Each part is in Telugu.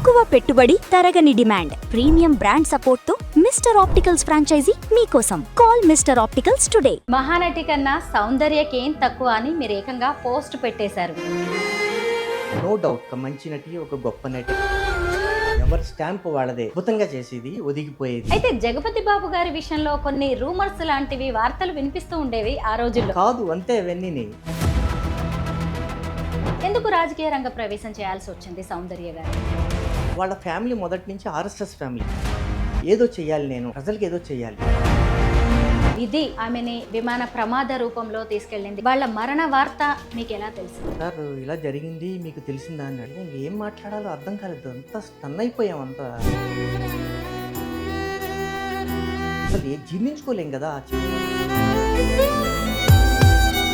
తక్కువ పెట్టుబడి, తరగని డిమాండ్, ప్రీమియం బ్రాండ్ సపోర్ట్ తో మిస్టర్ ఆప్టికల్స్ ఫ్రాంచైజీ మీకోసం. Call mister opticals today. Mahanati కన్నా సౌందర్యకేం తక్కువ అని మీరు ఏకంగా పోస్ట్ పెట్టేశారు. నో డౌట్ మంచి నటి, ఒక గొప్ప నటి. ఎవరి స్టాంప్ వాళ్ళదే. అద్భుతంగా చేసేది, ఒదిగిపోయేది. అయితే జగపతి బాబు గారి విషయంలో కొన్ని రూమర్స్ లాంటివి వార్తలు వినిపిస్తూ ఉండేవి ఆ రోజుల్లో. కాదు అంతే అవన్నీ. ఎందుకు రాజకీయ రంగ ప్రవేశం చేయాల్సి వచ్చింది సౌందర్య గారు? వాళ్ళ ఫ్యామిలీ మొదటి నుంచి ఆర్ఎస్ఎస్ ఫ్యామిలీ. ఏదో చెయ్యాలి, నేను ప్రజలకు ఏదో చెయ్యాలి. ఇది ఆమెని విమాన ప్రమాద రూపంలో తీసుకెళ్ళింది. వాళ్ళ మరణ వార్త మీకు ఎలా తెలుసు? సార్ ఇలా జరిగింది మీకు తెలిసిందా అని అడిగితే ఏం మాట్లాడాలో అర్థం కాలేదు. అంతా స్టన్ అయిపోయాం. అంతా అసలు జీర్ణించుకోలేం కదా.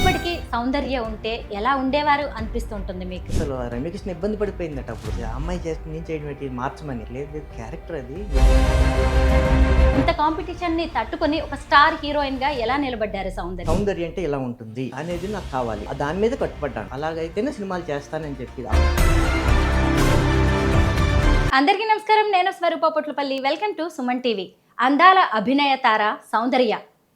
ఇప్పటికీ సౌందర్య ఉంటే ఎలా ఉండేవారు అనిపిస్తుంటుంది మీకు? అసలు రమ్యకృష్ణ ఇబ్బంది పడిపోయిందట అప్పుడు. ఆ అమ్మాయి చేస్తే నేను చేయడం ఏంటి, మార్చమని. లేదు క్యారెక్టర్ అది. ఇంత కాంపిటీషన్ ని తట్టుకొని ఒక స్టార్ హీరోయిన్ గా ఎలా నిలబడ్డారు సౌందర్య? సౌందర్య అంటే ఇలా ఉంటుంది అనేది నాకు కావాలి. దాని మీద కట్టుబడ్డాను. అలాగైతేనే సినిమాలు చేస్తానని చెప్పి. అందరికీ నమస్కారం, నేను Swaroopa Potlapalli. Welcome to Suman TV. అందాల అభినయ తార సౌందర్య.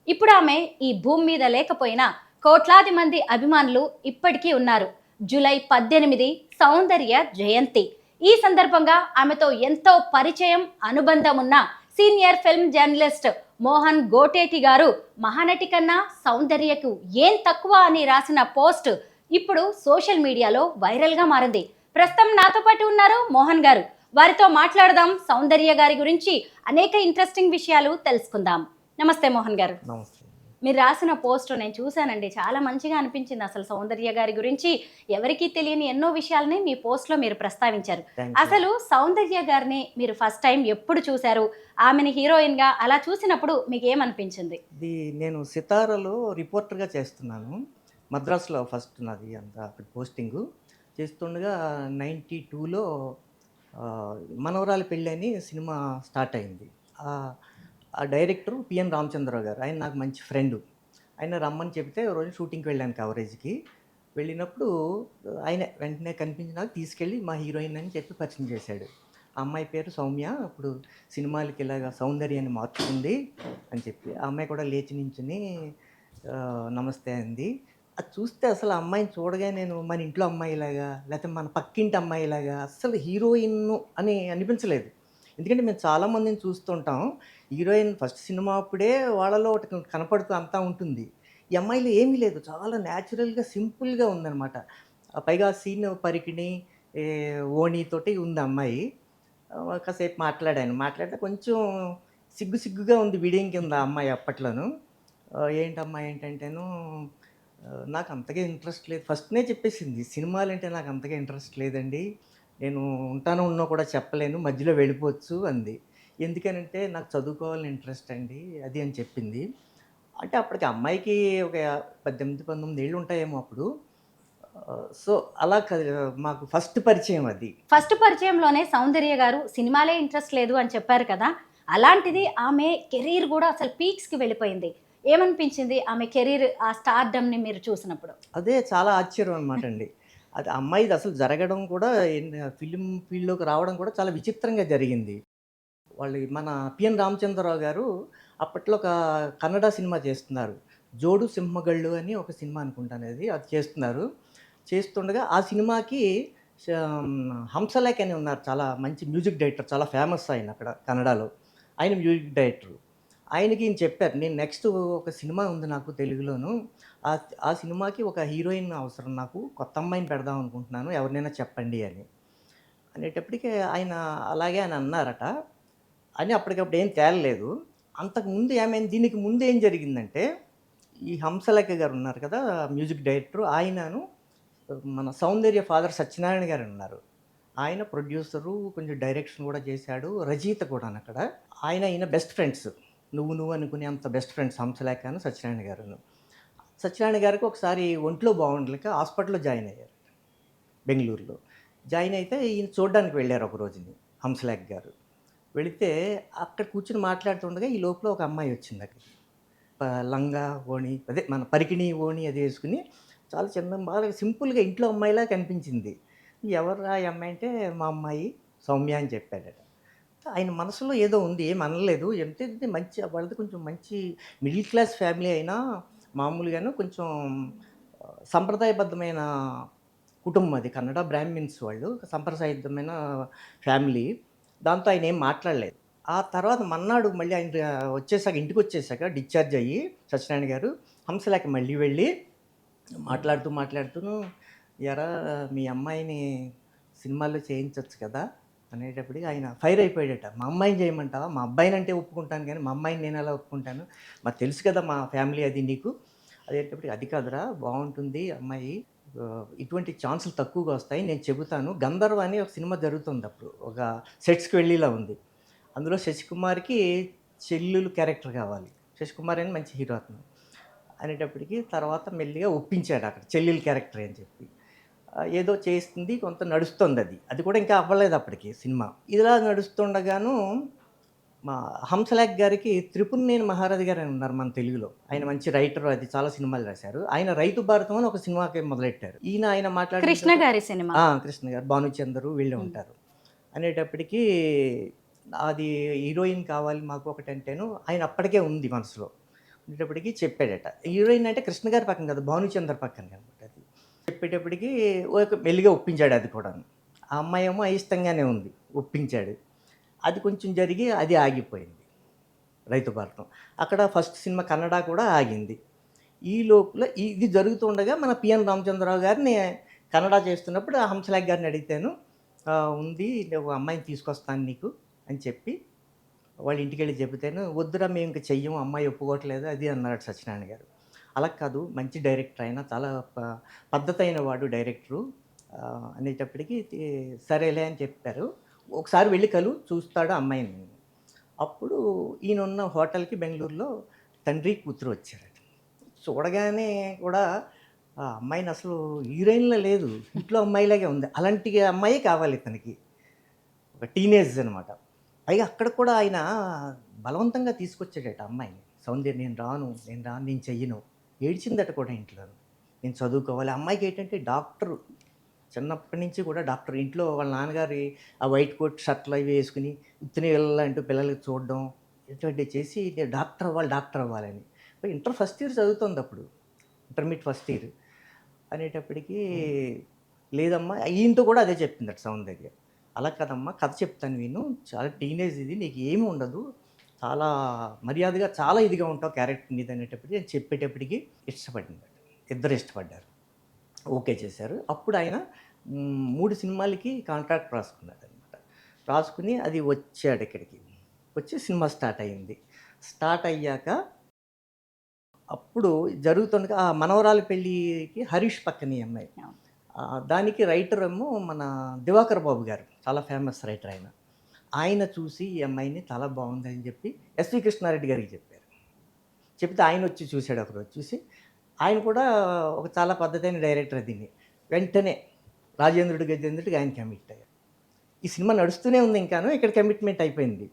ఇప్పుడు ఆమె ఈ భూమి మీద లేకపోయినా కోట్లాది మంది అభిమానులు ఇప్పటికీ ఉన్నారు. జూలై 18 సౌందర్య జయంతి. ఈ సందర్భంగా ఆమెతో ఎంతో పరిచయం, అనుబంధం ఉన్న senior film journalist Mohan Goteti గారు మహానటి కన్నా సౌందర్యకు ఏం తక్కువ అని రాసిన పోస్ట్ ఇప్పుడు సోషల్ మీడియాలో వైరల్గా మారింది. ప్రస్తుతం నాతో పాటు ఉన్నారు మోహన్ గారు. వారితో మాట్లాడదాం. సౌందర్య గారి గురించి అనేక ఇంట్రెస్టింగ్ విషయాలు తెలుసుకుందాం. నమస్తే మోహన్ గారు. నమస్తే. మీరు రాసిన పోస్ట్ నేను చూశానండి, చాలా మంచిగా అనిపించింది. అసలు సౌందర్య గారి గురించి ఎవరికీ తెలియని ఎన్నో విషయాలని మీ పోస్ట్లో మీరు ప్రస్తావించారు. అసలు సౌందర్య గారిని మీరు ఫస్ట్ టైం ఎప్పుడు చూశారు? ఆమెని హీరోయిన్గా అలా చూసినప్పుడు మీకు ఏమనిపించింది? ఇది నేను సితారాలో రిపోర్టర్గా చేస్తున్నాను. మద్రాసులో ఫస్ట్ నాది అంతా అక్కడ పోస్టింగు చేస్తుండగా 92లో మనవరాలి పెళ్ళి అని సినిమా స్టార్ట్ అయింది. ఆ డైరెక్టర్ పిఎన్ రామచంద్రరావు గారు, ఆయన నాకు మంచి ఫ్రెండు. ఆయన రమ్మని చెప్తే రోజు షూటింగ్కి వెళ్ళాను కవరేజ్కి. వెళ్ళినప్పుడు ఆయన వెంటనే కనిపించినాక తీసుకెళ్ళి మా హీరోయిన్ అని చెప్పి పరిచయం చేశాడు. ఆ అమ్మాయి పేరు సౌమ్య, ఇప్పుడు సినిమాలకి ఇలాగా సౌందర్యాన్ని మార్చుకుంది అని చెప్పి. ఆ అమ్మాయి కూడా లేచి నించుని నమస్తే అంది. అది చూస్తే అసలు ఆ అమ్మాయిని చూడగా నేను మన ఇంట్లో అమ్మాయిలాగా, లేకపోతే మన పక్కింటి అమ్మాయిలాగా అస్సలు హీరోయిన్ అని అనిపించలేదు. ఎందుకంటే మేము చాలామందిని చూస్తుంటాం, హీరోయిన్ ఫస్ట్ సినిమా అప్పుడే వాళ్ళలో ఒకటి కనపడుతూ అంతా ఉంటుంది. ఈ అమ్మాయిలో ఏమీ లేదు, చాలా న్యాచురల్గా సింపుల్గా ఉందన్నమాట. పైగా సీన్ పరికిణి ఓణితోటి ఉంది అమ్మాయి. కాసేపు మాట్లాడితే కొంచెం సిగ్గుగా ఉంది. బిడింగ్ కింద అమ్మాయి అప్పట్లోను. ఏంటమ్మాయి ఏంటంటేను నాకు అంతగా ఇంట్రెస్ట్ లేదు. ఫస్ట్నే చెప్పేసింది, సినిమాలంటే నాకు అంతగా ఇంట్రెస్ట్ లేదండి, నేను ఉన్నా కూడా చెప్పలేను, మధ్యలో వెళ్ళిపోవచ్చు అంది. ఎందుకనంటే నాకు చదువుకోవాలని ఇంట్రెస్ట్ అండి అది అని చెప్పింది. అంటే అప్పటికి అమ్మాయికి ఒక 18-19 ఏళ్ళు ఉంటాయేమో అప్పుడు. సో అలా మాకు ఫస్ట్ పరిచయం అది. ఫస్ట్ పరిచయంలోనే సౌందర్య గారు సినిమాలే ఇంట్రెస్ట్ లేదు అని చెప్పారు కదా. అలాంటిది ఆమె కెరీర్ కూడా అసలు పీక్స్కి వెళ్ళిపోయింది. ఏమనిపించింది ఆమె కెరీర్, ఆ స్టార్డమ్ని మీరు చూసినప్పుడు? అదే చాలా ఆశ్చర్యం అనమాట అండి. అది అమ్మాయిది అసలు జరగడం కూడా, ఫిలిం ఫీల్డ్లోకి రావడం కూడా చాలా విచిత్రంగా జరిగింది. వాళ్ళు మన పిఎన్ రామచంద్రరావు గారు అప్పట్లో ఒక కన్నడ సినిమా చేస్తున్నారు, జోడు సింహగళ్ళు అని ఒక సినిమా అనుకుంటాను అది చేస్తున్నారు. చేస్తుండగా ఆ సినిమాకి హంసలేఖ అని ఉన్నారు, చాలా మంచి మ్యూజిక్ డైరెక్టర్, చాలా ఫేమస్ ఆయన అక్కడ కన్నడలో. ఆయన మ్యూజిక్ డైరెక్టర్. ఆయనకి ఈయన చెప్పారు, నేను నెక్స్ట్ ఒక సినిమా ఉంది నాకు తెలుగులోను, ఆ సినిమాకి ఒక హీరోయిన్ అవసరం, నాకు కొత్త అమ్మాయిని పెడదాం అనుకుంటున్నాను, ఎవరినైనా చెప్పండి అని అనేటప్పటికీ ఆయన అలాగే అని అన్నారట. అని అప్పటికప్పుడు ఏం తేలలేదు. అంతకుముందు ఏమైంది, దీనికి ముందు ఏం జరిగిందంటే, ఈ హంసలేఖ గారు ఉన్నారు కదా మ్యూజిక్ డైరెక్టర్, ఆయనను మన సౌందర్య ఫాదర్ సత్యనారాయణ గారు ఉన్నారు, ఆయన ప్రొడ్యూసరు, కొంచెం డైరెక్షన్ కూడా చేశాడు, రచయిత కూడా అక్కడ. ఈయన బెస్ట్ ఫ్రెండ్స్, నువ్వు అనుకునే అంత బెస్ట్ ఫ్రెండ్స్ హంసలేఖను సత్యనారాయణ గారును. సత్యనారాయణ గారికి ఒకసారి ఒంట్లో బాగుండలేక హాస్పిటల్లో జాయిన్ అయ్యారు బెంగళూరులో. జాయిన్ అయితే ఈయన చూడడానికి వెళ్ళారు ఒక రోజుని హంసలేఖ గారు. వెళితే అక్కడ కూర్చుని మాట్లాడుతుండగా ఈ లోపల ఒక అమ్మాయి వచ్చింది అక్కడికి. లంగా ఓణి, అదే మన పరికిణి ఓణి అది వేసుకుని చాలా చిన్న, బాగా సింపుల్గా ఇంట్లో అమ్మాయిలా కనిపించింది. ఎవరు ఆ అమ్మాయి అంటే, మా అమ్మాయి సౌమ్య అని చెప్పాడట. ఆయన మనసులో ఏదో ఉంది, ఏం అనలేదు. ఏంటంటే మంచి వాళ్ళది కొంచెం మంచి మిడిల్ క్లాస్ ఫ్యామిలీ అయినా మామూలుగాను కొంచెం సంప్రదాయబద్ధమైన కుటుంబం అది. కన్నడ బ్రాహ్మిన్స్ వాళ్ళు. సంప్రదాయబద్ధమైన ఫ్యామిలీ. దాంతో ఆయన ఏం మాట్లాడలేదు. ఆ తర్వాత మర్నాడు మళ్ళీ ఆయన వచ్చేసాక, ఇంటికొచ్చేసాక డిశ్చార్జ్ అయ్యి సత్యనారాయణ గారు హంసలేఖ మళ్ళీ వెళ్ళి మాట్లాడుతూను "ఎరా మీ అమ్మాయిని సినిమాల్లో చేయించొచ్చు కదా" అనేటప్పటికి ఆయన ఫైర్ అయిపోయాడట. "మా అమ్మాయిని చేయమంటావా? మా అబ్బాయినంటే ఒప్పుకుంటాను కానీ మా అమ్మాయిని నేను ఎలా ఒప్పుకుంటాను? మాకు తెలుసు కదా మా ఫ్యామిలీ అది నీకు." అదేటప్పటికి "అది కాదురా, బాగుంటుంది అమ్మాయి, ఇటువంటి ఛాన్సులు తక్కువగా వస్తాయి, నేను చెబుతాను. 'గంధర్వ' అని ఒక సినిమా జరుగుతుంది అప్పుడు, ఒక సెట్స్కి వెళ్ళేలా ఉంది. అందులో శశికుమార్కి చెల్లెలు క్యారెక్టర్ కావాలి. శశికుమార్ అని మంచి హీరో అతను. అనేటప్పటికి తర్వాత మెల్లిగా ఒప్పించాడు అక్కడ చెల్లెలు క్యారెక్టర్ అని చెప్పి. ఏదో చేస్తుంది, కొంత నడుస్తుంది అది. అది కూడా ఇంకా అవ్వలేదు అప్పటికి సినిమా. ఇలా నడుస్తుండగాను మా హంసలేఖ గారికి త్రిపురనేని మహారథి గారు అని ఉన్నారు మన తెలుగులో. ఆయన మంచి రైటర్, అది చాలా సినిమాలు రాశారు. ఆయన 'రైతు భారతం' అని ఒక సినిమాకి మొదలెట్టారు. ఆయన మాట్లాడి కృష్ణ గారి సినిమా. కృష్ణ గారు, భానుచందరు వీళ్ళే ఉంటారు. అనేటప్పటికీ అది హీరోయిన్ కావాలి మాకు ఒకటంటేను ఆయన అప్పటికే ఉంది మనసులో. ఉండేటప్పటికి చెప్పాడట. హీరోయిన్ అంటే కృష్ణ గారి పక్కన కాదు, భానుచందర్ పక్కన అనమాట అది. చెప్పేటప్పటికి మెల్లిగా ఒప్పించాడు అది కూడాను. ఆ అమ్మాయి ఏమో అయిష్టంగానే ఉంది, ఒప్పించాడు. అది కొంచెం జరిగి అది ఆగిపోయింది 'రైతు భారతం'. అక్కడ ఫస్ట్ సినిమా కన్నడ కూడా ఆగింది. ఈ లోపల ఇది జరుగుతుండగా మన పిఎన్ రామచంద్రరావు గారిని కన్నడ చేస్తున్నప్పుడు ఆ హంసలేఖ గారిని అడిగితేను ఉంది, నువ్వు అమ్మాయిని తీసుకొస్తాను నీకు అని చెప్పి వాళ్ళ ఇంటికి వెళ్ళి చెబితేను, "వద్దురా మేము ఇంక చెయ్యము, అమ్మాయి ఒప్పుకోవట్లేదు" అది అన్నాడు సత్యనారాయణ గారు. "అలా కాదు, మంచి డైరెక్టర్ ఆయన, చాలా పద్ధతైన వాడు డైరెక్టరు" అనేటప్పటికి సరేలే అని చెప్పారు. "ఒకసారి వెళ్ళి చూస్తాడు అమ్మాయిని." అప్పుడు ఈయనున్న హోటల్కి బెంగళూరులో తండ్రి కూతురు వచ్చారట. చూడగానే కూడా ఆ అమ్మాయిని అసలు హీరోయిన్‌లా లేదు, ఇంట్లో అమ్మాయిలాగే ఉంది. అలాంటి అమ్మాయే కావాలి ఇతనికి. ఒక టీనేజ్ అనమాట. పైగా అక్కడ కూడా ఆయన బలవంతంగా తీసుకొచ్చాడట అమ్మాయిని. "సౌందర్య నేను రాను, నేను చెయ్యను." ఏడ్చిందట కూడా ఇంట్లో. "నేను చదువుకోవాలి." అమ్మాయికి ఏంటంటే డాక్టరు, చిన్నప్పటి నుంచి కూడా డాక్టర్. ఇంట్లో వాళ్ళ నాన్నగారి ఆ వైట్ కోట్ షర్ట్లు అవి వేసుకుని ఉత్తిని వెళ్ళాలంటూ పిల్లలకి చూడడం ఇటువంటివి చేసి నేను డాక్టర్ అవ్వాలని. ఇంటర్ ఫస్ట్ ఇయర్ చదువుతుంది అప్పుడు, ఇంటర్మీడియట్ ఫస్ట్ ఇయర్. అనేటప్పటికీ "లేదమ్మా." ఈయనతో కూడా అదే చెప్పిందట సౌందర్య. "అలా కాదమ్మా, కథ చెప్తాను విను, చాలా టీనేజ్ ఇది, నీకు ఏమి ఉండదు, చాలా మర్యాదగా చాలా ఇదిగా ఉంటావు క్యారెక్టర్ మీద" అనేటప్పటికి నేను చెప్పేటప్పటికి ఇష్టపడిందట. ఇద్దరు ఇష్టపడ్డారు, ఓకే చేశారు. అప్పుడు ఆయన 3 సినిమాలకి కాంట్రాక్ట్ రాసుకున్నాడనమాట. రాసుకుని అది వచ్చాడు ఇక్కడికి. వచ్చి సినిమా స్టార్ట్ అయ్యింది. స్టార్ట్ అయ్యాక అప్పుడు జరుగుతుండగా ఆ మనవరాలి పెళ్ళికి హరీష్ పక్కన ఈ అమ్మాయి. దానికి రైటర్ ఏమో మన దివాకర్ బాబు గారు, చాలా ఫేమస్ రైటర్ ఆయన. ఆయన చూసి ఈ అమ్మాయిని చాలా బాగుందని చెప్పి ఎస్వి కృష్ణారెడ్డి గారికి చెప్పారు. చెప్తే ఆయన వచ్చి చూశాడు ఒకరోజు. చూసి ఆయన కూడా ఒక చాలా పద్ధతైన డైరెక్టర్ దీన్ని. వెంటనే గజేంద్రుడికి ఆయన కమిట్ అయ్యారు. ఈ సినిమా నడుస్తూనే ఉంది ఇంకాను, ఇక్కడ కమిట్మెంట్ అయిపోయింది.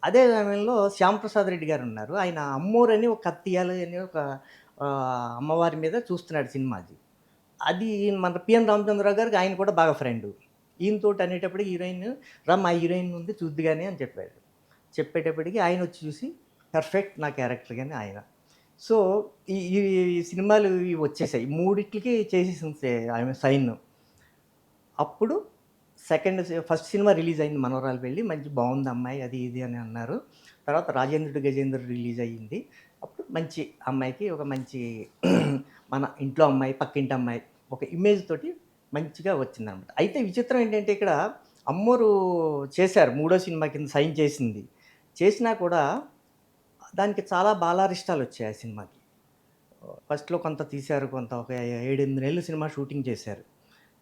అదే సమయంలో శ్యాంప్రసాద్ రెడ్డి గారు ఉన్నారు. ఆయన 'అమ్మోరు' అని ఒక కత్తి తీయాలి అని ఒక అమ్మవారి మీద చూస్తున్నాడు సినిమా అది. అది మన పిఎన్ రామచంద్రరావు గారికి ఆయన కూడా బాగా ఫ్రెండు. ఈయనతోటి అనేటప్పటికి హీరోయిన్ "రా మా హీరోయిన్ ఉంది చూద్దు కానీ" అని చెప్పాడు. చెప్పేటప్పటికి ఆయన వచ్చి చూసి పర్ఫెక్ట్ నా క్యారెక్టర్ కానీ ఆయన. సో ఈ ఈ సినిమాలు వచ్చేసాయి. మూడిట్లకి చేసేసింది ఆమె సైన్. అప్పుడు ఫస్ట్ సినిమా రిలీజ్ అయింది 'మనవరాలు పెళ్ళి'. మంచి బాగుంది అమ్మాయి, అది ఇది అని అన్నారు. తర్వాత 'గజేంద్రుడు' రిలీజ్ అయ్యింది. అప్పుడు మంచి అమ్మాయికి ఒక మంచి మన ఇంట్లో అమ్మాయి, పక్కింటి అమ్మాయి ఒక ఇమేజ్ తోటి మంచిగా వచ్చిందనమాట. అయితే విచిత్రం ఏంటంటే ఇక్కడ 'అమ్మోరు' చేశారు, 3వ సినిమా కింద సైన్ చేసింది. చేసినా కూడా దానికి చాలా బాలారిష్టాలు వచ్చాయి ఆ సినిమాకి. ఫస్ట్‌లో కొంత తీశారు, కొంత ఒక 7, 8 నెలలు సినిమా షూటింగ్ చేశారు.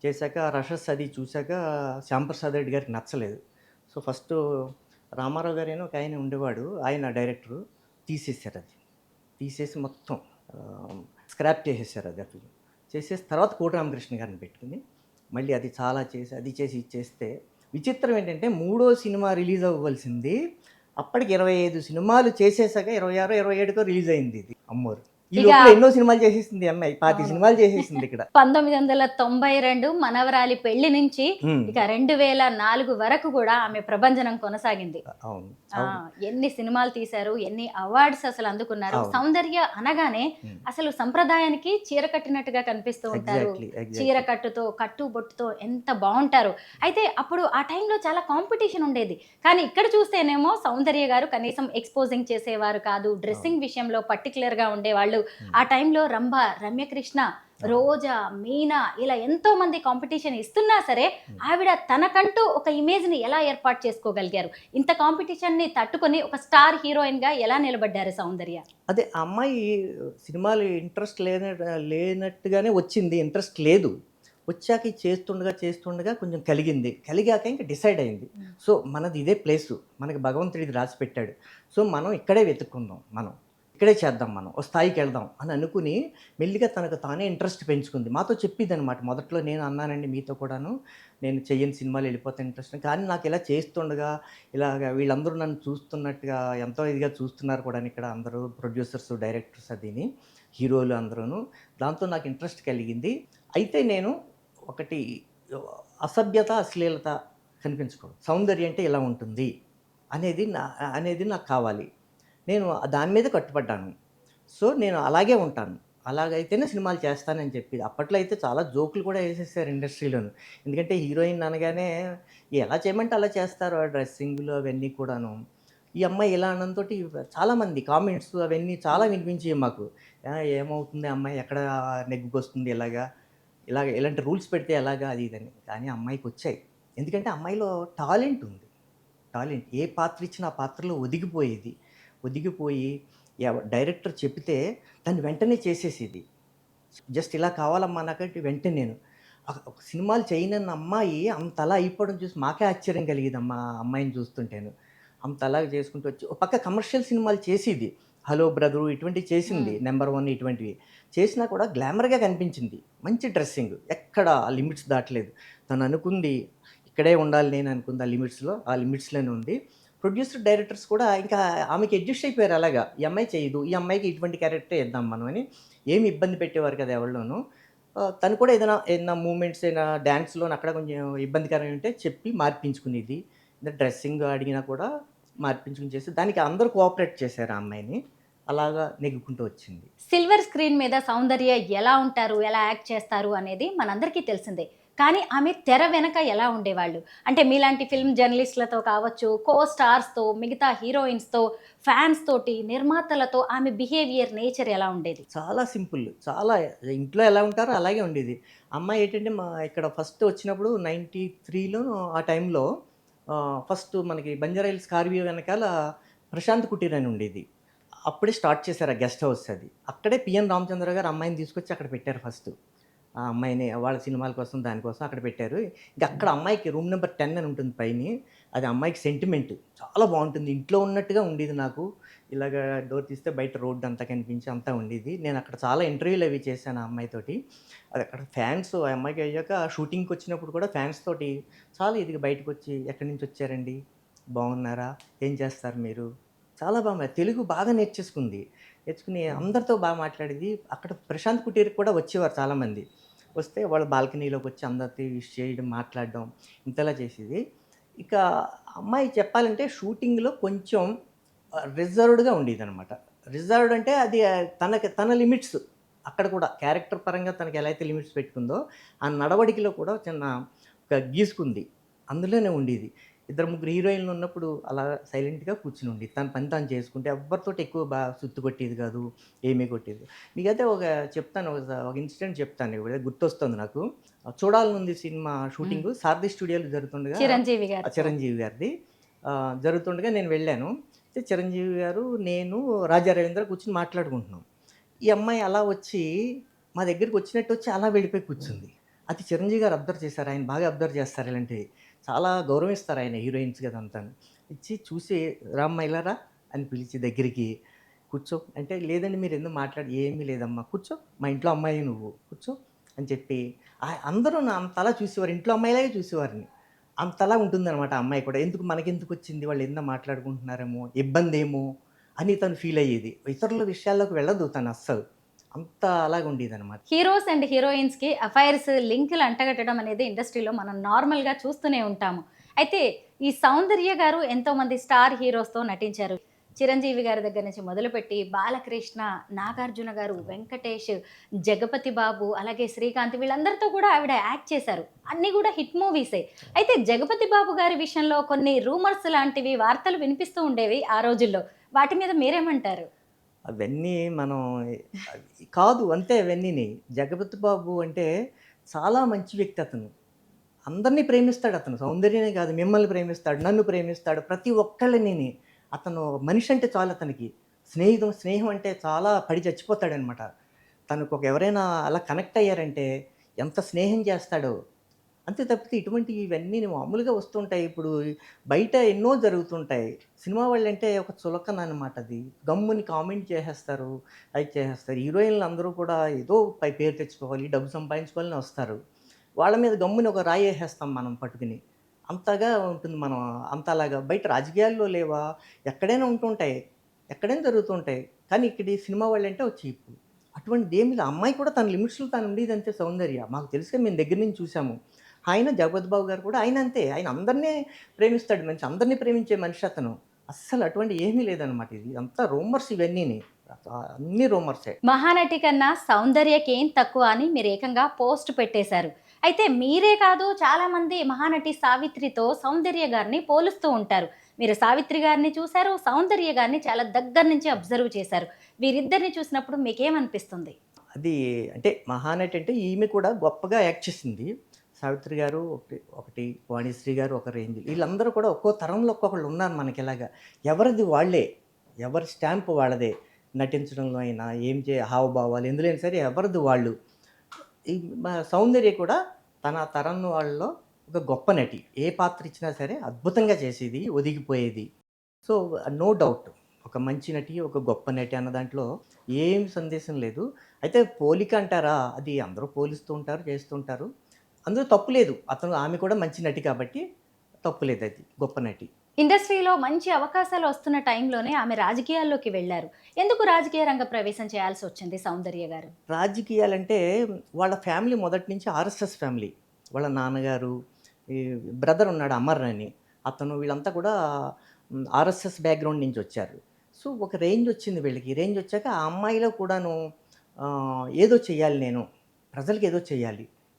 చేశాక రషెస్ అది చూశాక శ్యాంప్రసాద్ రెడ్డి గారికి నచ్చలేదు. సో ఫస్ట్ రామారావు గారు అని ఒక ఆయన ఉండేవాడు, ఆయన డైరెక్టరు, తీసేశారు అది. తీసేసి మొత్తం స్క్రాప్ చేసేసారు అది అసలు. చేసేసి తర్వాత కోటి రామకృష్ణ గారిని పెట్టుకుని మళ్ళీ అది చాలా చేసి అది చేసి ఇది చేస్తే విచిత్రం ఏంటంటే 3వ సినిమా రిలీజ్ అవ్వవలసింది అప్పటికి 25 సినిమాలు చేసేసాక 26, 27కో రిలీజ్ అయింది ఇది 'అమ్మోరు'. ఈ ఇక లోపల ఎన్నో సినిమాలు చేసేసింది ఈ అమ్మాయి, 25 అవును. సినిమాలు చేసేసింది ఇక్కడ. 1992 మనవరాలి పెళ్లి నుంచి ఉమ్, ఇక 2004 వరకు కూడా ఆమె ప్రభంజనం కొనసాగింది. అవును ఆ, అవును ఎన్ని సినిమాలు తీశారు, ఎన్ని అవార్డ్స్ అసలు అందుకున్నారు. అవును. సౌందర్య అనగానే ఉమ్, అసలు సంప్రదాయానికి చీర కట్టినట్టుగా కనిపిస్తూ ఉంటారు. ఎగ్జాక్ట్లీ చీర ఎగ్జాక్ట్లీ. కట్టుతో కట్టు బొట్టుతో ఎంత బాగుంటారు. అయితే అప్పుడు ఆ టైంలో చాలా కాంపిటీషన్ ఉండేది. కానీ ఇక్కడ చూస్తేనేమో సౌందర్య గారు కనీసం ఎక్స్పోజింగ్ చేసేవారు కాదు, డ్రెస్సింగ్ విషయంలో పర్టికులర్ గా ఉండేవాళ్ళు. ఆ టైంలో రంభ, రమ్యకృష్ణ, రోజా, మీనా ఇలా ఎంతో మంది కాంపిటీషన్ ఇస్తున్నా సరే ఆవిడ తనకంటూ ఒక ఇమేజ్ ని ఎలా ఏర్పాటు చేసుకోగలిగారు? ఇంత కాంపిటీషన్ ని తట్టుకొని ఒక స్టార్ హీరోయిన్ గా ఎలా నిలబడ్డారు సౌందర్య? అదే ఆ అమ్మాయి సినిమాలు ఇంట్రెస్ట్ లేనట్టుగానే వచ్చింది, ఇంట్రెస్ట్ లేదు. వచ్చాక ఇది చేస్తుండగా చేస్తుండగా కొంచెం కలిగాక ఇంకా డిసైడ్ అయింది. సో మనది ఇదే ప్లేసు, మనకి భగవంతుడు ఇది రాసి పెట్టాడు. సో మనం ఇక్కడే వెతుక్కుందాం, మనం ఇక్కడే చేద్దాం, మనం ఓ స్థాయికి వెళ్దాం అని అనుకుని మెల్లిగా తనకు తానే ఇంట్రెస్ట్ పెంచుకుంది. మాతో చెప్పిద్ది అనమాట. మొదట్లో నేను అన్నానండి మీతో కూడాను, నేను చెయ్యని సినిమాలు వెళ్ళిపోతాను ఇంట్రెస్ట్, కానీ నాకు ఇలా చేస్తుండగా ఇలాగ వీళ్ళందరూ నన్ను చూస్తున్నట్టుగా ఎంతో ఇదిగా చూస్తున్నారు కూడా ఇక్కడ అందరూ ప్రొడ్యూసర్స్, డైరెక్టర్స్, అదిని హీరోలు అందరూను. దాంతో నాకు ఇంట్రెస్ట్ కలిగింది. అయితే నేను ఒకటి, అసభ్యత, అశ్లీలత కనిపించకూడదు, సౌందర్యం అంటే ఇలా ఉంటుంది అనేది నాకు కావాలి. నేను దాని మీద కట్టుబడ్డాను. సో నేను అలాగే ఉంటాను, అలాగైతేనే సినిమాలు చేస్తానని చెప్పి. అప్పట్లో అయితే చాలా జోకులు కూడా వేసేసారు ఇండస్ట్రీలోను. ఎందుకంటే హీరోయిన్ అనగానే ఎలా చేయమంటే అలా చేస్తారు, ఆ డ్రెస్సింగ్లు అవన్నీ కూడాను. ఈ అమ్మాయి ఇలా అనడంతో చాలామంది కామెంట్స్ అవన్నీ చాలా వినిపించేవి మాకు. ఏమవుతుంది అమ్మాయి, ఎక్కడ నెగ్గుకొస్తుంది, ఇలాంటి రూల్స్ పెడితే ఎలాగా, అది ఇదని. కానీ అమ్మాయికి వచ్చాయి. ఎందుకంటే అమ్మాయిలో టాలెంట్ ఉంది. టాలెంట్ ఏ పాత్ర ఇచ్చినా ఆ పాత్రలో ఒదిగిపోయి డైరెక్టర్ చెప్తే దాన్ని వెంటనే చేసేసేది. జస్ట్ ఇలా కావాలమ్మా నాకంటే వెంటనే నేను ఒక సినిమాలు చేయనన్న అమ్మాయి అంతలా అయిపోవడం చూసి మాకే ఆశ్చర్యం కలిగేదమ్మా ఆ అమ్మాయిని చూస్తుంటేను. అంతలాగా చేసుకుంటూ వచ్చి ఒక పక్క కమర్షియల్ సినిమాలు చేసేది. హలో బ్రదరు ఇటువంటివి చేసింది, నెంబర్ 1 ఇటువంటివి చేసినా కూడా గ్లామర్గా కనిపించింది. మంచి డ్రెస్సింగ్, ఎక్కడ ఆ లిమిట్స్ దాటలేదు. తను అనుకుంది ఇక్కడే ఉండాలి, నేను అనుకుంది ఆ లిమిట్స్లోనే ఉంది. ప్రొడ్యూసర్, డైరెక్టర్స్ కూడా ఇంకా ఆమెకి అడ్జస్ట్ అయిపోయారు. అలాగా ఈ అమ్మాయి చేయదు, ఈ అమ్మాయికి ఇటువంటి క్యారెక్టరే ఇద్దాం మనం అని ఏమి ఇబ్బంది పెట్టేవారు కదా ఎవరిలోనూ. తను కూడా ఏదైనా మూమెంట్స్, ఏదైనా డ్యాన్స్లో అక్కడ కొంచెం ఇబ్బందికరంగా ఉంటే చెప్పి మార్పించుకునేది. డ్రెస్సింగ్ అడిగినా కూడా మార్పించుకుని చేసి దానికి అందరూ కోఆపరేట్ చేశారు ఆ అమ్మాయిని. అలాగా నెగ్గుకుంటూ వచ్చింది. సిల్వర్ స్క్రీన్ మీద సౌందర్య ఎలా ఉంటారు, ఎలా యాక్ట్ చేస్తారు అనేది మనందరికీ తెలిసిందే. కానీ ఆమె తెర వెనక ఎలా ఉండేవాళ్ళు? అంటే మీలాంటి ఫిల్మ్ జర్నలిస్టులతో కావచ్చు, కో స్టార్స్తో, మిగతా హీరోయిన్స్తో, ఫ్యాన్స్ తోటి, నిర్మాతలతో ఆమె బిహేవియర్, నేచర్ ఎలా ఉండేది? చాలా సింపుల్, చాలా ఇంట్లో ఎలా ఉంటారో అలాగే ఉండేది. అమ్మాయి ఏంటంటే మా ఇక్కడ ఫస్ట్ వచ్చినప్పుడు 93లో ఆ టైంలో ఫస్ట్ మనకి బంజారాహిల్స్ కార్వీ వెనకాల ప్రశాంత్ కుటీర్ అని ఉండేది. అప్పుడే స్టార్ట్ చేశారు ఆ గెస్ట్ హౌస్ అది. అక్కడే పిఎన్ రామచంద్ర గారు అమ్మాయిని తీసుకొచ్చి అక్కడ పెట్టారు ఫస్ట్. ఆ అమ్మాయిని వాళ్ళ సినిమాల కోసం దానికోసం అక్కడ పెట్టారు. ఇంక అక్కడ అమ్మాయికి రూమ్ నెంబర్ 10 అని ఉంటుంది పైని. అది అమ్మాయికి సెంటిమెంట్. చాలా బాగుంటుంది, ఇంట్లో ఉన్నట్టుగా ఉండేది నాకు. ఇలాగ డోర్ తీస్తే బయట రోడ్డు అంతా కనిపించి అంతా ఉండేది. నేను అక్కడ చాలా ఇంటర్వ్యూలు అవి చేశాను ఆ అమ్మాయితోటి. అది అక్కడ ఫ్యాన్స్ ఆ అమ్మాయికి అయ్యాక షూటింగ్కి వచ్చినప్పుడు కూడా ఫ్యాన్స్ తోటి చాలా ఇదిగా బయటకు వచ్చి ఎక్కడి నుంచి వచ్చారండి, బాగున్నారా, ఏం చేస్తారు మీరు, చాలా బాగా తెలుగు బాగా నేర్చుకుని అందరితో బాగా మాట్లాడేది. అక్కడ ప్రశాంత్ కుటీర్కి కూడా వచ్చేవారు చాలామంది. వస్తే వాళ్ళ బాల్కనీలోకి వచ్చి అందరితో విష్ చేయడం, మాట్లాడడం ఇంతలా చేసేది. ఇక అమ్మాయి చెప్పాలంటే షూటింగ్లో కొంచెం రిజర్వ్డ్గా ఉండేదన్నమాట. రిజర్వ్డ్ అంటే అది తన లిమిట్స్. అక్కడ కూడా క్యారెక్టర్ పరంగా తనకి ఎలా అయితే లిమిట్స్ పెట్టుకుందో ఆ నడవడికలో కూడా చిన్న ఒక గీసుకుంది, అందులోనే ఉండేది. 2-3 హీరోయిన్లు ఉన్నప్పుడు అలా సైలెంట్గా కూర్చుని ఉండేది. తన పని తాను చేసుకుంటే ఎవరితోటి ఎక్కువ బాగా సుత్తు కొట్టేది కాదు, ఏమీ కొట్టేది. మీకైతే చెప్తాను, ఒక ఇన్సిడెంట్ చెప్తాను, ఇప్పుడు గుర్తొస్తుంది నాకు. చూడాలనుంది సినిమా షూటింగ్ సారథి స్టూడియోలో జరుగుతుండగా, చిరంజీవి గారు. చిరంజీవి గారిది జరుగుతుండగా నేను వెళ్ళాను. చిరంజీవి గారు, నేను, రాజా రవీంద్ర కూర్చుని మాట్లాడుకుంటున్నాం. ఈ అమ్మాయి అలా వచ్చి మా దగ్గరికి వచ్చినట్టు వచ్చి అలా వెళ్ళిపోయి కూర్చుంది. అది చిరంజీవి గారు అబ్జర్వ్ చేశారు. ఆయన బాగా అబ్జర్వ్ చేస్తారు ఇలాంటివి, చాలా గౌరవిస్తారు ఆయన హీరోయిన్స్ కదంతా. ఇచ్చి చూసి రామ్మ ఇలారా అని పిలిచి దగ్గరికి కూర్చో అంటే, లేదండి మీరు ఎందుకు ఏమీ లేదమ్మా కూర్చో, మా ఇంట్లో అమ్మాయి నువ్వు కూర్చో అని చెప్పి అందరూ అంతలా చూసేవారు, ఇంట్లో అమ్మాయిలాగే చూసేవారిని. అంతలా ఉంటుందన్నమాట ఆ అమ్మాయి కూడా. మనకెందుకు వచ్చింది, వాళ్ళు ఏందో మాట్లాడుకుంటున్నారేమో, ఇబ్బంది ఏమో అని తను ఫీల్ అయ్యేది. ఇతరుల విషయాల్లోకి వెళ్ళదు తను అస్సలు. అంత అలాగ ఉండేదన్నమాట. హీరోస్ అండ్ హీరోయిన్స్కి అఫైర్స్ లింకులు అంటగట్టడం అనేది ఇండస్ట్రీలో మనం నార్మల్గా చూస్తూనే ఉంటాము. అయితే ఈ సౌందర్య గారు ఎంతోమంది స్టార్ హీరోస్తో నటించారు. చిరంజీవి గారి దగ్గర నుంచి మొదలుపెట్టి బాలకృష్ణ, నాగార్జున గారు, వెంకటేష్, జగపతి బాబు, అలాగే శ్రీకాంత్ వీళ్ళందరితో కూడా ఆవిడ యాక్ట్ చేశారు. అన్నీ కూడా హిట్ మూవీసే. అయితే జగపతి బాబు గారి విషయంలో కొన్ని రూమర్స్ లాంటివి వార్తలు వినిపిస్తూ ఉండేవి ఆ రోజుల్లో. వాటి మీద మీరేమంటారు? అవన్నీ మనం కాదు అంతే అవన్నీని. జగపతి బాబు అంటే చాలా మంచి వ్యక్తి అతను. అందరిని ప్రేమిస్తాడు అతను. సౌందర్యనే కాదు, మిమ్మల్ని ప్రేమిస్తాడు, నన్ను ప్రేమిస్తాడు, ప్రతి ఒక్కళ్ళనిని. అతను మనిషి అంటే చాలు అతనికి. స్నేహం అంటే చాలా పడి చచ్చిపోతాడనమాట. తనకు ఎవరైనా అలా కనెక్ట్ అయ్యారంటే ఎంత స్నేహం చేస్తాడో. అంతే తప్పితే ఇటువంటివి ఇవన్నీ మామూలుగా వస్తుంటాయి. ఇప్పుడు బయట ఎన్నో జరుగుతుంటాయి. సినిమా వాళ్ళంటే ఒక చులకన అనమాట అది. గమ్ముని కామెంట్ చేసేస్తారు, అది చేసేస్తారు. హీరోయిన్లు అందరూ కూడా ఏదో పేరు తెచ్చుకోవాలి, డబ్బు సంపాదించుకోవాలని వస్తారు. వాళ్ళ మీద గమ్ముని ఒక రాయి ఏసేస్తాం మనం పట్టుకుని. అంతగా ఉంటుంది మనం. అంతలాగా బయట రాజకీయాల్లో లేవా? ఎక్కడైనా ఉంటుంటాయి. ఎక్కడైనా జరుగుతుంటాయి. కానీ ఇక్కడ ఈ సినిమా వాళ్ళంటే ఒక చీపు. అటువంటిదేమి లేదు. ఆ అమ్మాయి కూడా తన లిమిట్స్‌లో తను ఉండేదంతే సౌందర్య. మాకు తెలుసుగా మేము దగ్గర నుంచి చూసాము. ఆయన జగపతి బాబు గారు కూడా ఆయన అంతే. ఆయన అందరిని ప్రేమిస్తాడు మనిషి. అందరిని ప్రేమించే మనిషి అతను. అస్సలు అటువంటి ఏమీ లేదనమాట ఇది. అంతా రూమర్స్ ఇవన్నీని. అన్నీ రూమర్సే. మహానటి కన్నా సౌందర్యకేం తక్కువ అని మీరు ఏకంగా పోస్ట్ పెట్టేశారు. అయితే మీరే కాదు చాలామంది మహానటి సావిత్రితో సౌందర్య గారిని పోలుస్తూ ఉంటారు. మీరు సావిత్రి గారిని చూశారు, సౌందర్య గారిని చాలా దగ్గర నుంచి అబ్జర్వ్ చేశారు. వీరిద్దరిని చూసినప్పుడు మీకేమనిపిస్తుంది? అది అంటే మహానటి అంటే ఈమె కూడా గొప్పగా యాక్ట్ చేసింది. సావిత్రి గారు ఒకటి, ఒకటి వాణిశ్రీ గారు ఒక రేంజ్. వీళ్ళందరూ కూడా ఒక్కో తరంలో ఒక్కొక్కళ్ళు ఉన్నారు మనకిలాగా. ఎవరిది వాళ్ళే. ఎవరి స్టాంప్ వాళ్ళదే. నటించడంలో అయినా, ఏం హావభావాలు ఎందులో అయినా సరే ఎవరిది వాళ్ళు. ఈ సౌందర్య కూడా తన తరం వాళ్ళలో ఒక గొప్ప నటి. ఏ పాత్ర ఇచ్చినా సరే అద్భుతంగా చేసేది, ఒదిగిపోయేది. So, no doubt. ఒక మంచి నటి, ఒక గొప్ప నటి అన్న దాంట్లో ఏం సందేశం లేదు. అయితే పోలిక అంటారా? అది అందరూ పోలుస్తూ ఉంటారు, చేస్తుంటారు. అందులో తప్పు లేదు. ఆమె కూడా మంచి నటి కాబట్టి తప్పు లేదది. గొప్ప నటి. ఇండస్ట్రీలో మంచి అవకాశాలు వస్తున్న టైంలోనే ఆమె రాజకీయాల్లోకి వెళ్లారు. ఎందుకు రాజకీయ రంగ ప్రవేశం చేయాల్సి వచ్చింది సౌందర్య గారు? రాజకీయాలంటే వాళ్ళ ఫ్యామిలీ మొదటి నుంచి ఆర్ఎస్ఎస్ ఫ్యామిలీ. వాళ్ళ నాన్నగారు, ఈ బ్రదర్ ఉన్నాడు అమర్ అని. అతను వీళ్ళంతా కూడా ఆర్ఎస్ఎస్ బ్యాక్‌గ్రౌండ్ నుంచి వచ్చారు. సో, ఒక రేంజ్ వచ్చింది వీళ్ళకి. రేంజ్ వచ్చాక ఆ అమ్మాయిలో కూడాను ఏదో చేయాలి నేను. ప్రజలకి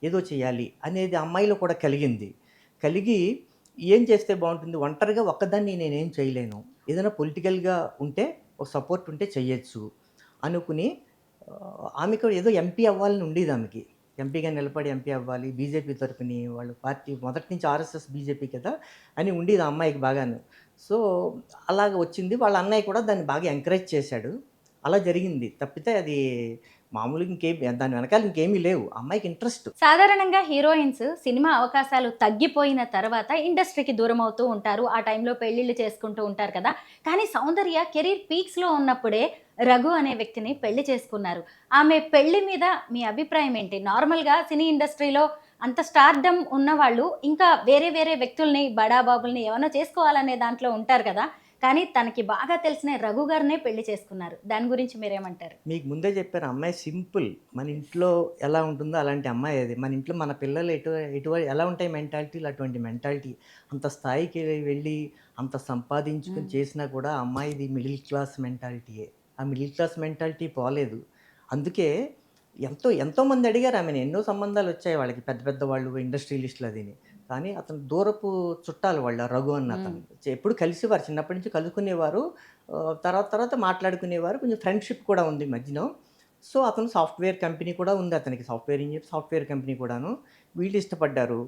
ఏదో చేయాలి అనేది ఆ అమ్మాయిలో కూడా కలిగింది. కలిగి ఏం చేస్తే బావుంటుంది? ఒంటరిగా ఒక్కదాన్ని నేనేం చేయలేను. ఏదైనా పొలిటికల్‌గా ఉంటే ఒక సపోర్ట్ ఉంటే చెయ్యొచ్చు అనుకుని ఆమెకు ఏదో ఎంపీ అవ్వాలని ఉండేది ఆమెకి. ఎంపీగా నిలబడి ఎంపీ అవ్వాలి. బీజేపీ తరపుని వాళ్ళు పార్టీ మొదటి నుంచి ఆర్ఎస్ఎస్ బీజేపీ కదా! అని ఉండేది ఆ అమ్మాయికి బాగాను. సో, అలాగ వచ్చింది. వాళ్ళ అన్నయ్య కూడా దాన్ని బాగా ఎంకరేజ్ చేశాడు. అలా జరిగింది. తప్పితే అది మామూలుగా దాని వెనకాల ఇంకేమీ లేవు. ఆ అమ్మాయికి ఇంట్రెస్ట్. సాధారణంగా హీరోయిన్స్ సినిమా అవకాశాలు తగ్గిపోయిన తర్వాత ఇండస్ట్రీకి దూరం అవుతూ ఉంటారు. ఆ టైంలో పెళ్ళిళ్ళు చేసుకుంటూ ఉంటారు కదా! కానీ సౌందర్య కెరీర్ పీక్స్‌లో ఉన్నప్పుడే రఘు అనే వ్యక్తిని పెళ్లి చేసుకున్నారు. ఆమె పెళ్లి మీద మీ అభిప్రాయం ఏంటి? నార్మల్‌గా సినీ ఇండస్ట్రీలో అంత స్టార్‌డమ్ ఉన్నవాళ్ళు ఇంకా వేరే వేరే వ్యక్తుల్ని, బడాబాబుల్ని ఏమన్నా చేసుకోవాలనే దాంట్లో ఉంటారు కదా! కానీ తనకి బాగా తెలిసిన రఘు గారినే పెళ్లి చేసుకున్నారు. దాని గురించి మీరేమంటారు? మీకు ముందే చెప్పాను. అమ్మాయి సింపుల్. మన ఇంట్లో ఎలా ఉంటుందో అలాంటి అమ్మాయి అది. మన ఇంట్లో మన పిల్లలు ఎలా ఉంటాయి మెంటాలిటీలు అటువంటి మెంటాలిటీ. అంత స్థాయికి వెళ్ళి అంత సంపాదించుకొని చేసినా కూడా ఆ అమ్మాయిది మిడిల్ క్లాస్ మెంటాలిటీయే. ఆ మిడిల్ క్లాస్ మెంటాలిటీ పోలేదు. అందుకే ఎంతోమంది అడిగారు ఆమెని. ఎన్నో సంబంధాలొచ్చాయి వాళ్ళకి. పెద్ద పెద్ద వాళ్ళు ఇండస్ట్రియలిస్టులు అదిని. కానీ అతను దూరపు చుట్టాలు వాళ్ళు ఆ రఘు అన్న అతను. ఎప్పుడు కలిసేవారు. చిన్నప్పటి నుంచి కలుసుకునేవారు. తర్వాత మాట్లాడుకునేవారు. కొంచెం ఫ్రెండ్‌షిప్ కూడా ఉంది మధ్యలో. సో, అతను సాఫ్ట్‌వేర్ కంపెనీ కూడా ఉంది అతనికి. సాఫ్ట్‌వేర్ ఇంజినీర్, సాఫ్ట్‌వేర్ కంపెనీ కూడాను. వీళ్ళు ఇష్టపడ్డారు.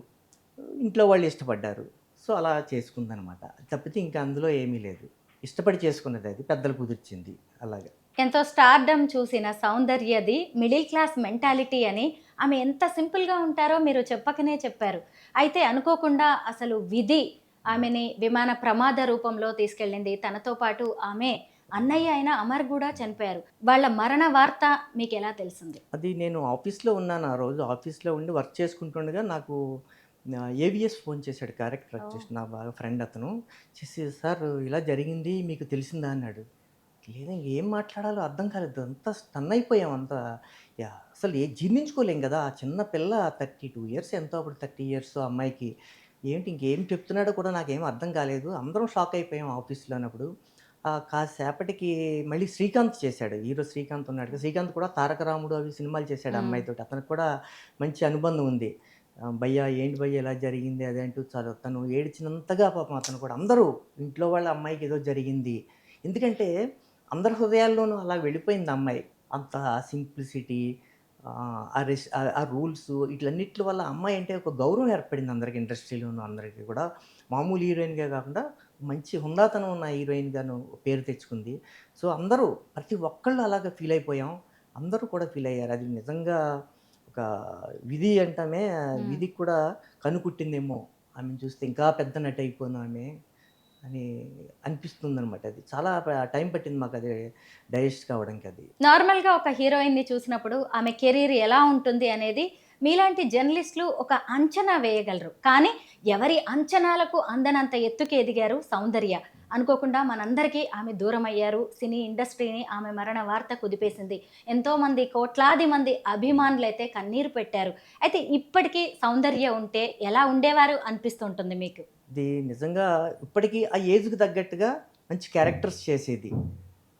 ఇంట్లో వాళ్ళు ఇష్టపడ్డారు. సో, అలా చేసుకుందనమాట. తప్పితే ఇంకా అందులో ఏమీ లేదు. ఇష్టపడి చేసుకున్నదది. పెద్దలు కుదిర్చింది. అలాగా. ఎంతో స్టార్‌డమ్ చూసిన సౌందర్యది మిడిల్ క్లాస్ మెంటాలిటీ అని ఆమె ఎంత సింపుల్‌గా ఉంటారో మీరు చెప్పకనే చెప్పారు. అయితే అనుకోకుండా అసలు విధి ఆమెని విమాన ప్రమాద రూపంలో తీసుకెళ్ళింది. తనతో పాటు ఆమె అన్నయ్య అయిన అమర్ గూడా చనిపోయారు. వాళ్ళ మరణ వార్త మీకెలా తెలిసింది? అది నేను ఆఫీస్‌లో ఉన్నాను ఆ రోజు. ఆఫీస్‌లో ఉండి వర్క్ చేసుకుంటుండగా నాకు ఏవిఎస్ ఫోన్ చేశాడు క్యారెక్టర్ ఆర్టిస్ట్. నా బాగా ఫ్రెండ్ అతను. చేసి "సార్ ఇలా జరిగింది మీకు తెలిసిందా?" అన్నాడు. లేదు ఏం మాట్లాడాలో అర్థం కాలేదు. అంతా స్టన్ అయిపోయాం అంతా. అసలు జీర్ణించుకోలేం గదా! ఆ చిన్న పిల్ల 32 ఇయర్స్ ఎంతో అప్పుడు 30 ఇయర్స్ అమ్మాయికి. ఏంటి ఇంకేం చెప్తున్నాడో కూడా నాకేం అర్థం కాలేదు. అందరం షాక్ అయిపోయాం ఆఫీస్‌లోనప్పుడు. కాసేపటికి మళ్ళీ శ్రీకాంత్ చేశాడు. హీరో శ్రీకాంత్ ఉన్నాడు కదా! శ్రీకాంత్ కూడా 'తారక రాముడు' అవి సినిమాలు చేశాడు ఆ హ్మ్. అమ్మాయితోటి. అతనికి కూడా మంచి అనుబంధం ఉంది. భయ్యా ఏంటి భయ్యా ఇలా జరిగింది అది అంటూ తను ఏడ్చినంతగా పాపం అతను కూడా అందరూ ఇంట్లో వాళ్ళ అమ్మాయికి ఏదో జరిగింది. ఎందుకంటే అందరి హృదయాల్లోనూ అలా వెళ్ళిపోయింది ఆ అమ్మాయి. అంత సింప్లిసిటీ ఆ రూల్స్ ఈట్లన్నిట్లి వల్ల ఆ అమ్మాయి అంటే ఒక గౌరవం ఏర్పడింది అందరికి ఇండస్ట్రీలోను అందరికి కూడా. మామూలు హీరోయిన్‌గా కాకుండా మంచి హుందాతనం ఉన్న హీరోయిన్‌గాను పేరు తెచ్చుకుంది. సో, అందరూ ప్రతి ఒక్కళ్ళు అలాగా ఫీల్ అయిపోయాం. అందరూ కూడా ఫీల్ అయ్యారు. అది నిజంగా ఒక విధి అంటామే హ్మ్. విధికి కూడా కనుకుట్టిందేమో ఆమెను చూస్తే ఇంకా పెద్ద నటి అయిపోను ఆమె అని అనిపిస్తుందనమాట అది. చాలా టైం పట్టింది మాకది డైజెస్ట్ కావడానికి అది. నార్మల్‌గా ఒక హీరోయిన్‌ని చూసినప్పుడు ఆమె కెరీర్ ఎలా ఉంటుంది అనేది మీలాంటి జర్నలిస్టులు ఒక అంచనా వేయగలరు. కానీ ఎవరి అంచనాలకు అందనంత ఎత్తుకి ఎదిగారు సౌందర్య. అనుకోకుండా మనందరికీ ఆమె దూరమయ్యారు. సినీ ఇండస్ట్రీని ఆమె మరణ వార్త కుదిపేసింది. ఎంతోమంది కోట్లాది మంది అభిమానులైతే కన్నీరు పెట్టారు. అయితే ఇప్పటికీ సౌందర్య ఉంటే ఎలా ఉండేవారు అనిపిస్తుంటుంది మీకు? ఇది నిజంగా ఇప్పటికీ ఆ ఏజ్‌కి తగ్గట్టుగా మంచి క్యారెక్టర్స్ చేసేది.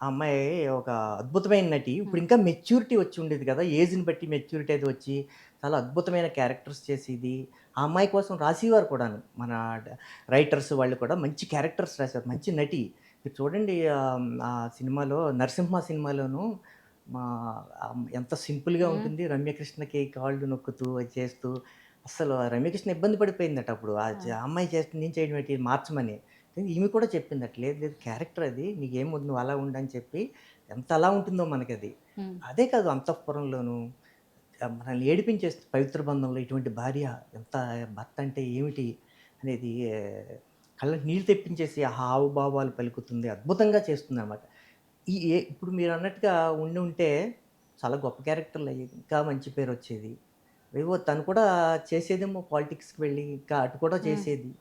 ఆ అమ్మాయి ఒక అద్భుతమైన నటి. ఇప్పుడు హ్మ్. ఇంకా మెచ్యూరిటీ వచ్చి ఉండేది కదా! ఏజ్‌ని బట్టి మెచ్యూరిటీ అది వచ్చి చాలా అద్భుతమైన క్యారెక్టర్స్ చేసేది. ఆ అమ్మాయి కోసం రాసేవారు కూడాను. మన రైటర్స్ వాళ్ళు కూడా మంచి క్యారెక్టర్స్ రాసారు. మంచి నటి. మీరు చూడండి ఆ సినిమాలో 'నరసింహ' సినిమాలోను మా ఎంత సింపుల్‌గా హ్మ్. ఉంటుంది. రమ్యకృష్ణకి కాళ్ళు నొక్కుతూ అది చేస్తూ అస్సలు రమ్యకృష్ణ ఇబ్బంది పడిపోయిందట అప్పుడు. ఆ! ఆ అమ్మాయి చేస్తుంది నేను చేయడం ఏంటి మార్చమని. ఈమె కూడా చెప్పిందట. లేదు లేదు క్యారెక్టర్ అది. నీకేం వద్దు నువ్వు అలా ఉండు అని చెప్పి ఎంత అలా ఉంటుందో మనకది. హ్మ్. అదే కాదు అంతఃపురంలోను మనల్ని ఏడిపించేస్తుంది 'పవిత్ర బంధంలో' ఇటువంటి భార్య ఎంత భర్త అంటే ఏమిటి అనేది కళ్ళకి నీళ్ళు తెప్పించేసి ఆ హావభావాలు పలుకుతుంది. అద్భుతంగా చేస్తుందనమాట. ఇప్పుడు మీరన్నట్టుగా ఉండుంటే చాలా గొప్ప క్యారెక్టర్‌లయ్యేది. ఇంకా మంచి పేరొచ్చేది. ఏవో తను కూడా చేసేదేమో పాలిటిక్స్‌కి వెళ్ళి ఇంకా అటు కూడా హ్మ్. చేసేది.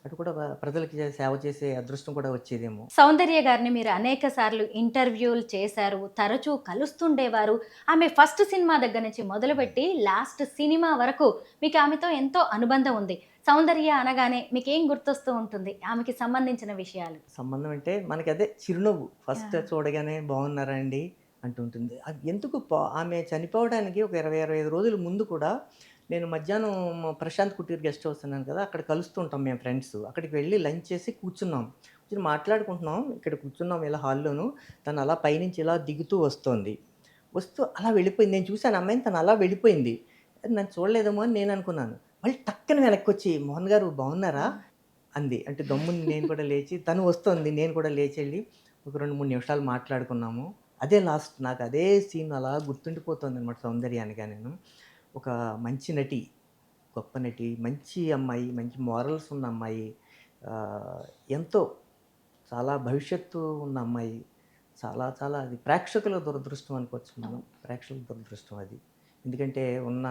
అటు కూడా ప్రజలకి సేవ చేసే అదృష్టం కూడా వచ్చేదేమో. సౌందర్య గారిని మీరు అనేక సార్లు ఇంటర్వ్యూలు చేశారు. తరచూ కలుస్తుండేవారు. ఆమె ఫస్ట్ సినిమా దగ్గర నుంచి మొదలుపెట్టి లాస్ట్ సినిమా వరకు మీకు ఆమెతో ఎంతో అనుబంధం ఉంది. సౌందర్య అనగానే మీకేం గుర్తొస్తూ ఉంటుంది? ఆమెకి సంబంధించిన విషయాలు? సంబంధం అంటే మనకదే చిరునవ్వు. ఆ! ఫస్ట్ చూడగానే బాగున్నారా అండి అంటుంటుంది. అది ఎందుకు ఆమె చనిపోవడానికి ఒక 20, 25 రోజుల ముందు కూడా నేను మధ్యాహ్నం ప్రశాంత్ కుటీర్ గెస్ట్ హౌస్ అన్నాను కదా! అక్కడ కలుస్తుంటాం మేము ఫ్రెండ్స్. అక్కడికి వెళ్ళి లంచ్ చేసి కూర్చున్నాం. కూర్చొని మాట్లాడుకుంటున్నాం. ఇక్కడ కూర్చున్నాం ఇలా హాల్‌లోను. తను అలా పైనుంచి ఇలా దిగుతూ వస్తోంది. వస్తూ అలా వెళ్ళిపోయింది. నేను చూసాను ఆ అమ్మాయిని తను అలా వెళ్ళిపోయింది. నన్ను చూడలేదేమో అని నేను అనుకున్నాను. మళ్ళీ టక్కన వెనక్కొచ్చి మోహన్ గారు బాగున్నారా? హ్మ్. అంది. అంటే గమ్మున నేను కూడా లేచి తను వస్తోంది. నేను కూడా లేచెళ్ళి ఒక 2, 3 నిమిషాలు మాట్లాడుకున్నాము. అదే లాస్ట్ నాకు అదే సీన్ అలా గుర్తుండిపోతుందనమాట 'సౌందర్య' అనగానేను. ఒక మంచి నటి, గొప్ప నటి, మంచి అమ్మాయి, మంచి మోరల్స్ ఉన్న అమ్మాయి. ఎంతో చాలా భవిష్యత్తు ఉన్న అమ్మాయి. చాలా చాలా అది ప్రేక్షకుల దురదృష్టం అనుకోవచ్చు మనం. అవును. ప్రేక్షకుల దురదృష్టం అది. ఎందుకంటే ఉన్న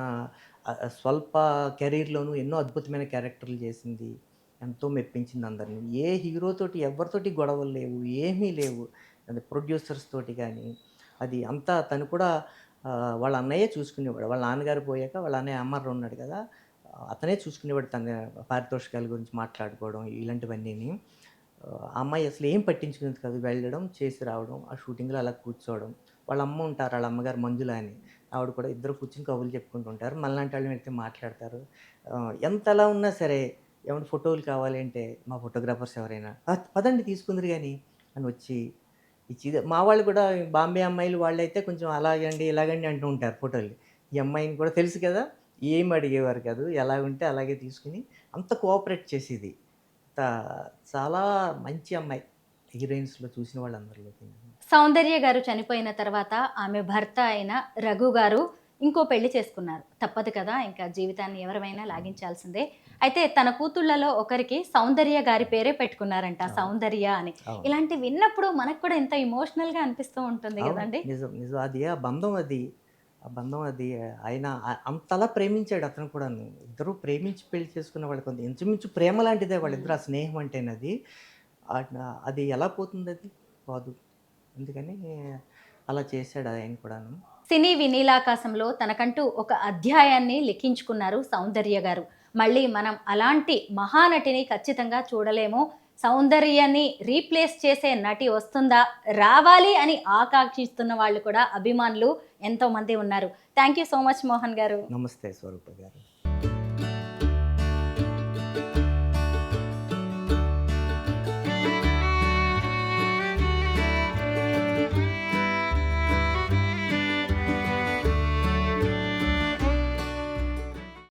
స్వల్ప కెరీర్‌లోనూ ఎన్నో అద్భుతమైన క్యారెక్టర్‌లు చేసింది. ఎంతో మెప్పించింది అందరిని. ఏ హీరోతోటి ఎవ్వరితోటి గొడవలు లేవు. ఏమీ లేవు. అది ప్రొడ్యూసర్స్ తోటి గానీ, అది అంతా తను కూడా వాళ్ళ అన్నయ్యే చూసుకునేవాడు. వాళ్ళ నాన్నగారు పోయాక వాళ్ళ అన్నయ్య అమర్ ఉన్నాడు కదా! అతనే చూసుకునేవాడు తన పారితోషికాల గురించి మాట్లాడుకోవడం ఇలాంటివన్నీని. ఆ అమ్మాయి అసలు ఏం పట్టించుకునేది కాదు. వెళ్ళడం, చేసి రావడం, ఆ షూటింగ్‌లో అలా కూర్చోవడం. వాళ్ళ అమ్మ ఉంటారు. ఆళ్ళ అమ్మగారు మంజుల అని. ఆవిడ కూడా ఇద్దరు కూర్చొని కబుర్లు చెప్పుకుంటూ ఉంటారు. మనలాంటి వాళ్ళని వెళ్తే మాట్లాడతారు. ఎంతలా ఉన్నా సరే ఏమన్నా ఫోటోలు కావాలి అంటే మా ఫోటోగ్రాఫర్స్ ఎవరైనా పదండి తీసుకుందురు గాని అని వచ్చి మా వాళ్ళు కూడా బాంబే అమ్మాయిలు వాళ్ళైతే కొంచెం అలాగండి, ఇలాగండి అంటూ ఉంటారు ఫోటోలు. ఈ అమ్మాయిని కూడా తెలుసు కదా! ఏమి అడిగేవారు కాదు. ఎలాగుంటే అలాగే తీసుకొని అంత కోఆపరేట్ చేసేది. అంత చాలా మంచి అమ్మాయి. హీరోయిన్స్‌లో చూసిన వాళ్ళందరిలోకి. సౌందర్య గారు చనిపోయిన తర్వాత ఆమె భర్త అయిన రఘు గారు ఇంకో పెళ్లి చేసుకున్నారు. తప్పదు కదా! ఇంకా జీవితాన్ని ఎవరమైనా లాగించాల్సిందే. అయితే తన కూతుళ్ళలో ఒకరికి సౌందర్య గారి పేరే పెట్టుకున్నారంట. అవును. సౌందర్య అని. అవును. ఇలాంటివి విన్నప్పుడు మనకు కూడా ఎంత ఎమోషనల్‌గా అనిపిస్తూ ఉంటుంది అవును. గదండీ! నిజం. నిజం. అది ఆ బంధం అది. ఆ బంధం అది ఆయన అంతలా ప్రేమించాడు అతను కూడాను. ఇద్దరు ప్రేమించి పెళ్లి చేసుకున్న వాళ్ళు కొంత ఇంచుమించు ప్రేమ లాంటిదే హ్మ్. వాళ్ళిద్దరు ఆ స్నేహం అంటేనది. అది ఎలా పోతుందది? పోదు. అందుకని అలా చేశాడు ఆయన కూడాను. సినీ వినీలాకాశంలో తనకంటూ ఒక అధ్యాయాన్ని లిఖించుకున్నారు సౌందర్య గారు. మళ్ళీ మనం అలాంటి మహానటిని ఖచ్చితంగా చూడలేము. సౌందర్యాన్ని రీప్లేస్ చేసే నటి వస్తుందా, రావాలి అని ఆకాంక్షిస్తున్న వాళ్ళు కూడా అభిమానులు ఎంతోమంది ఉన్నారు. Thank you so much Mohan గారు. నమస్తే స్వరూప గారు.